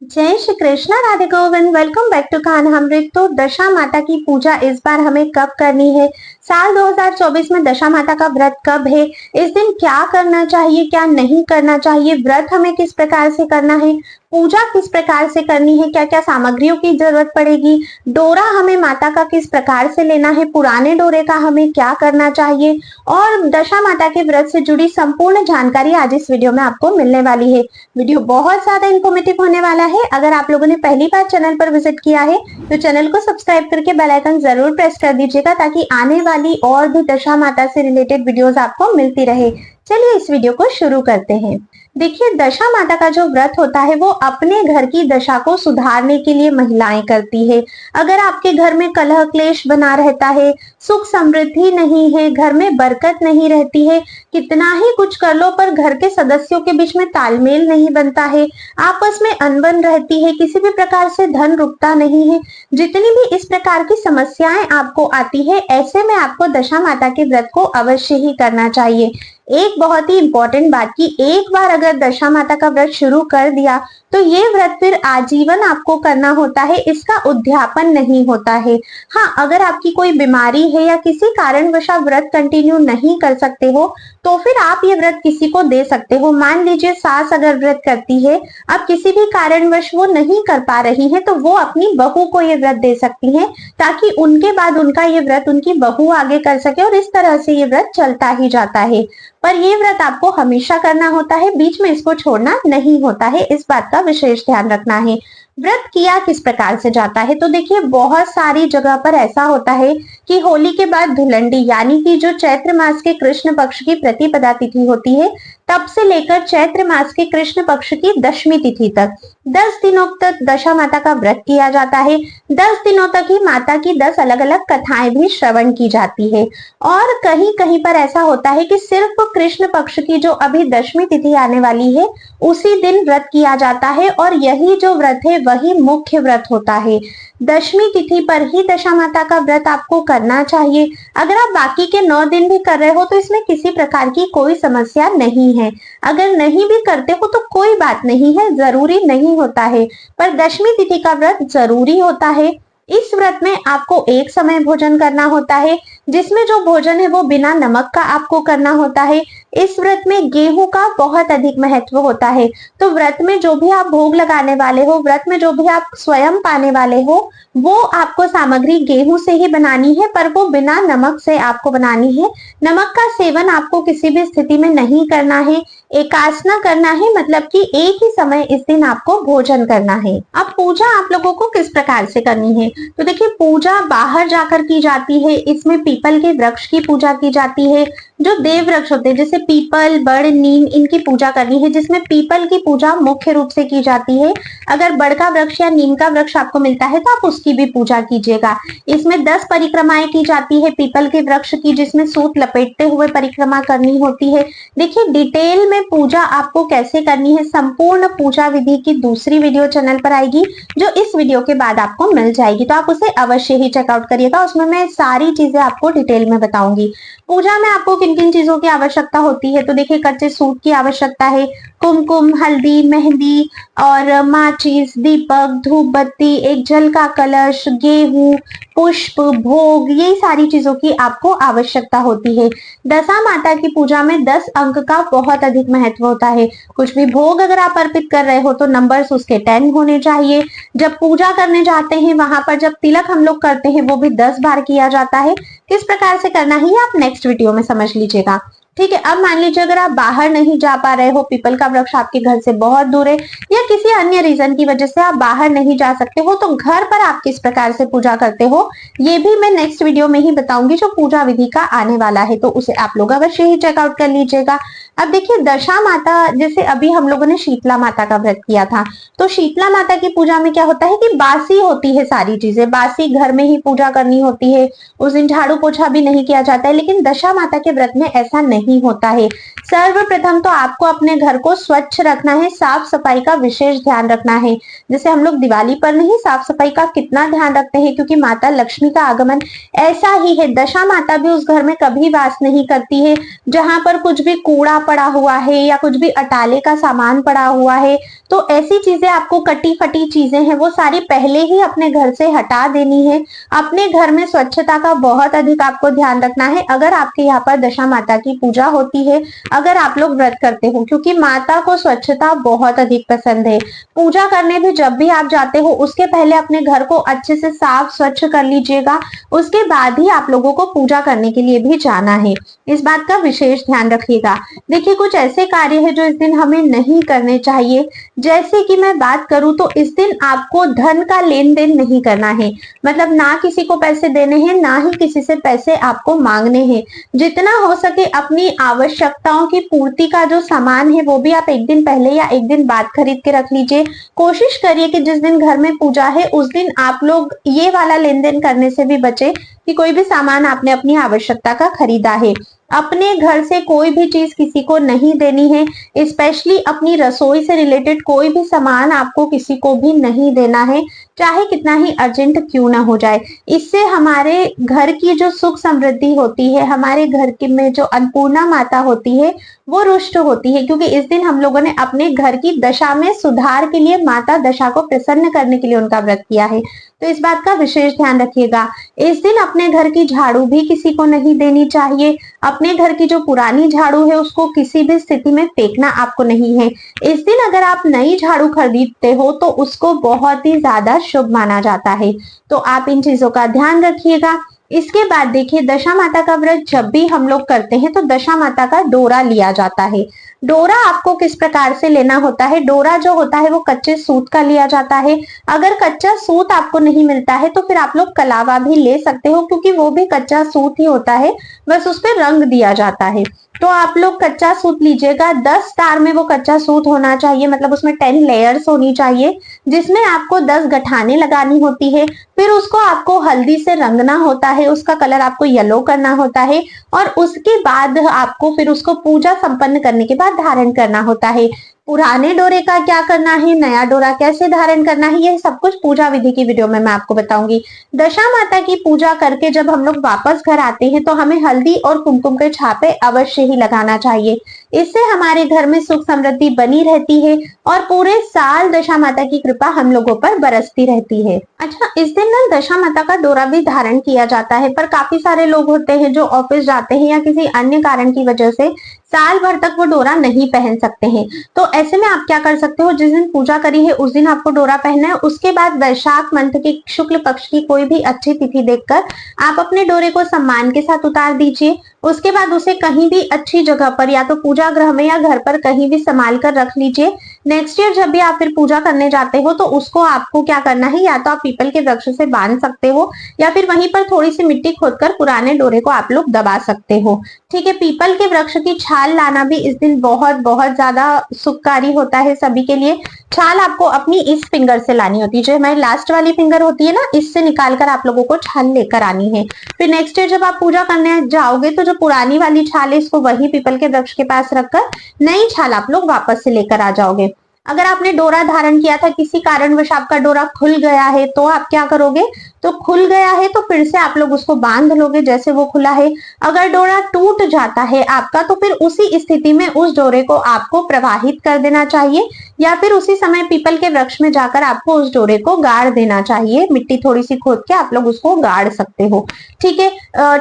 जय Shri Krishna, Radhe Govind. Welcome back to Kahanimrit. तो दशा माता की पूजा इस बार हमें कब करनी है? साल 2024 में दशा माता का व्रत कब है? इस दिन क्या करना चाहिए, क्या नहीं करना चाहिए? व्रत हमें किस प्रकार से करना है? पूजा किस प्रकार से करनी है? क्या क्या सामग्रियों की जरूरत पड़ेगी? डोरा हमें माता का किस प्रकार से लेना है? पुराने डोरे का हमें क्या करना चाहिए? और दशा माता के व्रत से जुड़ी संपूर्ण जानकारी आज इस वीडियो में आपको मिलने वाली है। वीडियो बहुत ज्यादा इन्फॉर्मेटिव होने वाला है। अगर आप लोगों ने पहली बार चैनल पर विजिट किया है तो चैनल को सब्सक्राइब करके बेल आइकन जरूर प्रेस कर दीजिएगा ताकि आने वाली और भी दशा माता से रिलेटेड वीडियोस आपको मिलती रहे। चलिए इस वीडियो को शुरू करते हैं। देखिए, दशा माता का जो व्रत होता है वो अपने घर की दशा को सुधारने के लिए महिलाएं करती है। अगर आपके घर में कलह क्लेश बना रहता है, सुख समृद्धि नहीं है, घर में बरकत नहीं रहती है, कितना ही कुछ कर लो पर घर के सदस्यों के बीच में तालमेल नहीं बनता है, आपस में अनबन रहती है, किसी भी प्रकार से धन रुकता नहीं है, जितनी भी इस प्रकार की समस्याएं आपको आती है, ऐसे में आपको दशा माता के व्रत को अवश्य ही करना चाहिए। एक बहुत ही इंपॉर्टेंट बात की एक बार अगर दशा माता का व्रत शुरू कर दिया तो ये व्रत फिर आजीवन आपको करना होता है, इसका उद्यापन नहीं होता है। हाँ, अगर आपकी कोई बीमारी है या किसी कारणवश आप व्रत कंटिन्यू नहीं कर सकते हो तो फिर आप ये व्रत किसी को दे सकते हो। मान लीजिए सास अगर व्रत करती है, अब किसी भी कारणवश वो नहीं कर पा रही है तो वो अपनी बहू को ये व्रत दे सकती है ताकि उनके बाद उनका ये व्रत उनकी बहू आगे कर सके और इस तरह से ये व्रत चलता ही जाता है। पर ये व्रत आपको हमेशा करना होता है, बीच में इसको छोड़ना नहीं होता है, इस बात का विशेष ध्यान रखना है। व्रत किया किस प्रकार से जाता है? तो देखिए, बहुत सारी जगह पर ऐसा होता है कि होली के बाद धुलंडी यानी कि जो चैत्र मास के कृष्ण पक्ष की प्रतिपदा तिथि होती है तब से लेकर चैत्र मास के कृष्ण पक्ष की दशमी तिथि तक 10 दिनों तक दशा माता का व्रत किया जाता है। 10 दिनों तक ही माता की 10 अलग अलग कथाएं भी श्रवण की जाती है। और कहीं कहीं पर ऐसा होता है कि सिर्फ कृष्ण पक्ष की जो अभी दशमी तिथि आने वाली है उसी दिन व्रत किया जाता है और यही जो व्रत है वही मुख्य व्रत होता है। दशमी तिथि पर ही दशा माता का व्रत आपको करना चाहिए। अगर आप बाकी के 9 दिन भी कर रहे हो तो इसमें किसी प्रकार की कोई समस्या नहीं है। अगर नहीं भी करते हो तो कोई बात नहीं है, जरूरी नहीं होता है, पर दशमी तिथि का व्रत जरूरी होता है। इस व्रत में आपको एक समय भोजन करना होता है, जिसमें जो भोजन है वो बिना नमक का आपको करना होता है। इस व्रत में गेहूं का बहुत अधिक महत्व होता है। तो व्रत में जो भी आप भोग लगाने वाले हो, व्रत में जो भी आप स्वयं पाने वाले हो, वो आपको सामग्री गेहूं से ही बनानी है, पर वो बिना नमक से आपको बनानी है। नमक का सेवन आपको किसी भी स्थिति में नहीं करना है। एकासना करना है, मतलब कि एक ही समय इस दिन आपको भोजन करना है। अब पूजा आप लोगों को किस प्रकार से करनी है? तो देखिए, पूजा बाहर जाकर की जाती है। इसमें पीपल के वृक्ष की पूजा की जाती है। जो देव वृक्ष होते हैं जैसे पीपल, बड़, नीम, इनकी पूजा करनी है, जिसमें पीपल की पूजा मुख्य रूप से की जाती है। अगर बड़ का वृक्ष या नीम का वृक्ष आपको मिलता है तो आप उसकी भी पूजा कीजिएगा। इसमें 10 परिक्रमाएं की जाती है पीपल के वृक्ष की, जिसमें सूत लपेटते हुए परिक्रमा करनी होती है। देखिए, डिटेल में पूजा आपको कैसे करनी है, संपूर्ण पूजा विधि की दूसरी वीडियो चैनल पर आएगी जो इस वीडियो के बाद आपको मिल जाएगी, तो आप उसे अवश्य ही चेकआउट करिएगा। उसमें मैं सारी चीजें आपको डिटेल में बताऊंगी। पूजा में आपको किन किन चीजों की आवश्यकता होती है? तो देखिए, कच्चे सूत की आवश्यकता है, कुमकुम, हल्दी, मेहंदी और माचिस, दीपक, धूप बत्ती, एक जल का कलश, गेहूं, पुष्प, भोग, ये सारी चीजों की आपको आवश्यकता होती है। दशा माता की पूजा में 10 अंक का बहुत अधिक महत्व होता है। कुछ भी भोग अगर आप अर्पित कर रहे हो तो नंबर्स उसके 10 होने चाहिए। जब पूजा करने जाते हैं वहां पर जब तिलक हम लोग करते हैं वो भी 10 बार किया जाता है। किस प्रकार से करना है आप नेक्स्ट वीडियो में समझ लीजिएगा, ठीक है। अब मान लीजिए अगर आप बाहर नहीं जा पा रहे हो, पीपल का वृक्ष आपके घर से बहुत दूर है या किसी अन्य रीजन की वजह से आप बाहर नहीं जा सकते हो, तो घर पर आप किस प्रकार से पूजा करते हो ये भी मैं नेक्स्ट वीडियो में ही बताऊंगी जो पूजा विधि का आने वाला है, तो उसे आप लोग अवश्य ही चेकआउट कर लीजिएगा। अब देखिए, दशा माता, जैसे अभी हम लोगों ने शीतला माता का व्रत किया था, तो शीतला माता की पूजा में क्या होता है कि बासी होती है, सारी चीजें बासी, घर में ही पूजा करनी होती है। उस दिन झाड़ू पोछा भी नहीं किया जाता है। लेकिन दशा माता के व्रत में ऐसा नहीं नहीं होता है। सर्वप्रथम तो आपको अपने घर को स्वच्छ रखना है, साफ सफाई का विशेष ध्यान रखना है। जैसे हम लोग दिवाली पर नहीं साफ सफाई का कितना ध्यान रखते हैं, क्योंकि माता लक्ष्मी का आगमन, ऐसा ही है दशा माता भी उस घर में कभी वास नहीं करती है जहां पर कुछ भी कूड़ा पड़ा हुआ है या कुछ भी अटाले का सामान पड़ा हुआ है। तो ऐसी चीजें, आपको कटी फटी चीजें हैं वो सारी पहले ही अपने घर से हटा देनी है। अपने घर में स्वच्छता का बहुत अधिक आपको ध्यान रखना है। अगर आपके यहाँ पर दशा माता की पूजा होती है, अगर आप लोग व्रत करते हो, क्योंकि माता को स्वच्छता बहुत अधिक पसंद है। पूजा करने भी जब भी आप जाते हो उसके पहले अपने घर को अच्छे से साफ स्वच्छ कर लीजिएगा, उसके बाद ही आप लोगों को पूजा करने के लिए भी जाना है। इस बात का विशेष ध्यान रखिएगा। देखिए, कुछ ऐसे कार्य है जो इस दिन हमें नहीं करने चाहिए। जैसे कि मैं बात करूं तो इस दिन आपको धन का लेन देन नहीं करना है, मतलब ना किसी को पैसे देने हैं, ना ही किसी से पैसे आपको मांगने हैं। जितना हो सके अपनी आवश्यकताओं की पूर्ति का जो सामान है वो भी आप एक दिन पहले या एक दिन बाद खरीद के रख लीजिए। कोशिश करिए कि जिस दिन घर में पूजा है उस दिन आप लोग ये वाला लेन देन करने से भी बचे कि कोई भी सामान आपने अपनी आवश्यकता का खरीदा है। अपने घर से कोई भी चीज किसी को नहीं देनी है, स्पेशली अपनी रसोई से रिलेटेड कोई भी सामान आपको किसी को भी नहीं देना है, चाहे कितना ही अर्जेंट क्यों ना हो जाए। इससे हमारे घर की जो सुख समृद्धि होती है, हमारे घर की में जो अन्नपूर्णा माता होती है वो रुष्ट होती है, क्योंकि इस दिन हम लोगों ने अपने घर की दशा में सुधार के लिए माता दशा को प्रसन्न करने के लिए उनका व्रत किया है। तो इस बात का विशेष ध्यान रखिएगा। इस दिन अपने घर की झाड़ू भी किसी को नहीं देनी चाहिए। अपने घर की जो पुरानी झाड़ू है उसको किसी भी स्थिति में फेंकना आपको नहीं है। इस दिन अगर आप नई झाड़ू खरीदते हो तो उसको बहुत ही ज्यादा शुभ माना जाता है। तो आप इन चीजों का ध्यान रखिएगा। इसके बाद देखिए, दशा माता का व्रत जब भी हम लोग करते हैं तो दशा माता का डोरा लिया जाता है। डोरा आपको किस प्रकार से लेना होता है? डोरा जो होता है वो कच्चे सूत का लिया जाता है। अगर कच्चा सूत आपको नहीं मिलता है तो फिर आप लोग कलावा भी ले सकते हो, क्योंकि वो भी कच्चा सूत ही होता है, बस उस पर रंग दिया जाता है। तो आप लोग कच्चा सूत लीजिएगा। 10 तार में वो कच्चा सूत होना चाहिए, मतलब उसमें 10 लेयर्स होनी चाहिए, जिसमें आपको 10 गठाने लगानी होती है। फिर उसको आपको हल्दी से रंगना होता है, उसका कलर आपको येलो करना होता है, और उसके बाद आपको फिर उसको पूजा संपन्न करने के बाद धारण करना होता है। पुराने डोरे का क्या करना है, नया डोरा कैसे धारण करना है, ये सब कुछ पूजा विधि की वीडियो में मैं आपको बताऊंगी। दशा माता की पूजा करके जब हम लोग वापस घर आते हैं तो हमें हल्दी और कुमकुम के छापे अवश्य ही लगाना चाहिए। इससे हमारे घर में सुख समृद्धि बनी रहती है और पूरे साल दशा माता की कृपा हम लोगों पर बरसती रहती है। अच्छा, इस दिन ना दशा माता का डोरा भी धारण किया जाता है, पर काफी सारे लोग होते हैं जो ऑफिस जाते हैं या किसी अन्य कारण की वजह से साल भर तक वो डोरा नहीं पहन सकते हैं। तो ऐसे में आप क्या कर सकते हो, जिस दिन पूजा करी है उस दिन आपको डोरा पहनना है। उसके बाद वैशाख मंथ की शुक्ल पक्ष की कोई भी अच्छी तिथि देखकर आप अपने डोरे को सम्मान के साथ उतार दीजिए। उसके बाद उसे कहीं भी अच्छी जगह पर, या तो पूजा गृह में या घर पर कहीं भी संभाल कर रख लीजिए। नेक्स्ट ईयर जब भी आप फिर पूजा करने जाते हो तो उसको आपको क्या करना है, या तो आप पीपल के वृक्ष से बांध सकते हो या फिर वहीं पर थोड़ी सी मिट्टी खोदकर पुराने डोरे को आप लोग दबा सकते हो। ठीक है, पीपल के वृक्ष की छाल लाना भी इस दिन बहुत बहुत ज्यादा सुखकारी होता है सभी के लिए। छाल आपको अपनी इस फिंगर से लानी होती है, जो हमारी लास्ट वाली फिंगर होती है ना, इससे निकाल कर आप लोगों को छाल लेकर आनी है। फिर नेक्स्ट ईयर जब आप पूजा करने जाओगे तो जो पुरानी वाली छाल है इसको वही पीपल के वृक्ष के पास रखकर नई छाल आप लोग वापस से लेकर आ जाओगे। अगर आपने डोरा धारण किया था, किसी कारणवश आपका डोरा खुल गया है, तो आप क्या करोगे, तो खुल गया है तो फिर से आप लोग उसको बांध लोगे जैसे वो खुला है। अगर डोरा टूट जाता है आपका तो फिर उसी स्थिति में उस डोरे को आपको प्रवाहित कर देना चाहिए, या फिर उसी समय पीपल के वृक्ष में जाकर आपको उस डोरे को गाड़ देना चाहिए। मिट्टी थोड़ी सी खोद के आप लोग उसको गाड़ सकते हो। ठीक है,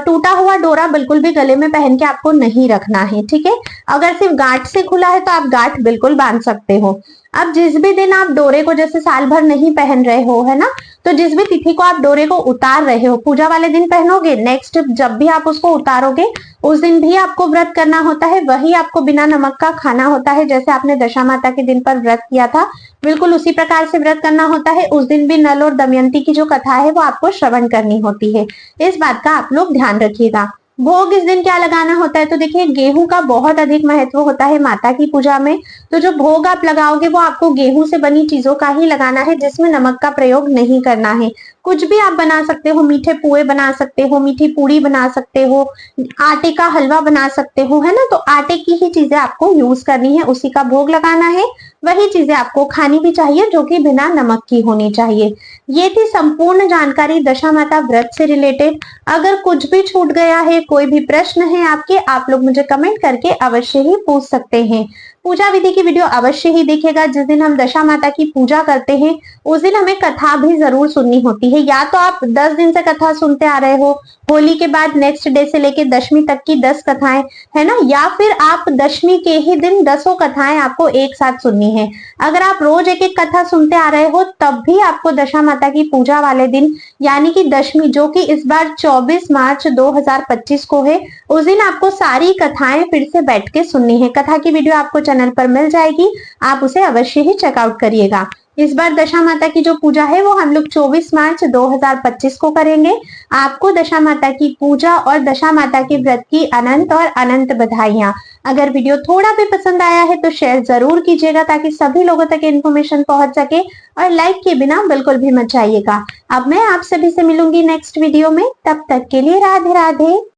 टूटा हुआ डोरा बिल्कुल भी गले में पहन के आपको नहीं रखना है। ठीक है, अगर सिर्फ गांठ से खुला है तो आप गांठ बिल्कुल बांध सकते हो। अब जिस भी दिन आप डोरे को, जैसे साल भर नहीं पहन रहे हो, है ना, तो जिस भी तिथि को आप डोरे को उतार रहे हो, पूजा वाले दिन पहनोगे, नेक्स्ट जब भी आप उसको उतारोगे उस दिन भी आपको व्रत करना होता है। वही आपको बिना नमक का खाना होता है, जैसे आपने दशा माता के दिन पर व्रत किया था बिल्कुल उसी प्रकार से व्रत करना होता है। उस दिन भी नल और दमयंती की जो कथा है वो आपको श्रवण करनी होती है। इस बात का आप लोग ध्यान रखिएगा। भोग इस दिन क्या लगाना होता है, तो देखिए गेहूं का बहुत अधिक महत्व होता है माता की पूजा में। तो जो भोग आप लगाओगे वो आपको गेहूं से बनी चीजों का ही लगाना है, जिसमें नमक का प्रयोग नहीं करना है। कुछ भी आप बना सकते हो, मीठे पुए बना सकते हो, मीठी पूड़ी बना सकते हो, आटे का हलवा बना सकते हो, है ना। तो आटे की ही चीजें आपको यूज करनी है, उसी का भोग लगाना है, वही चीजें आपको खानी भी चाहिए जो कि बिना नमक की होनी चाहिए। ये थी संपूर्ण जानकारी दशा माता व्रत से रिलेटेड। अगर कुछ भी छूट गया है, कोई भी प्रश्न है आपके, आप लोग मुझे कमेंट करके अवश्य ही पूछ सकते हैं। पूजा विधि की वीडियो अवश्य ही देखिएगा। जिस दिन हम दशा माता की पूजा करते हैं उस दिन हमें कथा भी जरूर सुननी होती है। या तो आप 10 दिन से कथा सुनते आ रहे हो, होली के बाद नेक्स्ट डे से लेके दशमी तक की 10 कथाएं, है ना, या फिर आप दशमी के ही दिन 10 कथाएं आपको एक साथ सुननी है। अगर आप रोज एक एक कथा सुनते आ रहे हो तब भी आपको दशा माता की पूजा वाले दिन यानी कि दशमी, जो कि इस बार 24 मार्च 2025 को है, उस दिन आपको सारी कथाएं फिर से बैठ के सुननी है। कथा की वीडियो आपको चैनल पर मिल जाएगी, आप उसे अवश्य ही चेकआउट करिएगा। इस बार दशा माता की जो पूजा है वो हम लोग 24 मार्च 2025 को करेंगे। आपको दशा माता की पूजा और दशा माता के व्रत की अनंत और अनंत बधाइयां। अगर वीडियो थोड़ा भी पसंद आया है तो शेयर जरूर कीजिएगा ताकि सभी लोगों तक इन्फॉर्मेशन पहुंच सके, और लाइक के बिना बिल्कुल भी मत जाइएगा। अब मैं आप सभी से मिलूंगी नेक्स्ट वीडियो में, तब तक के लिए राधे राधे।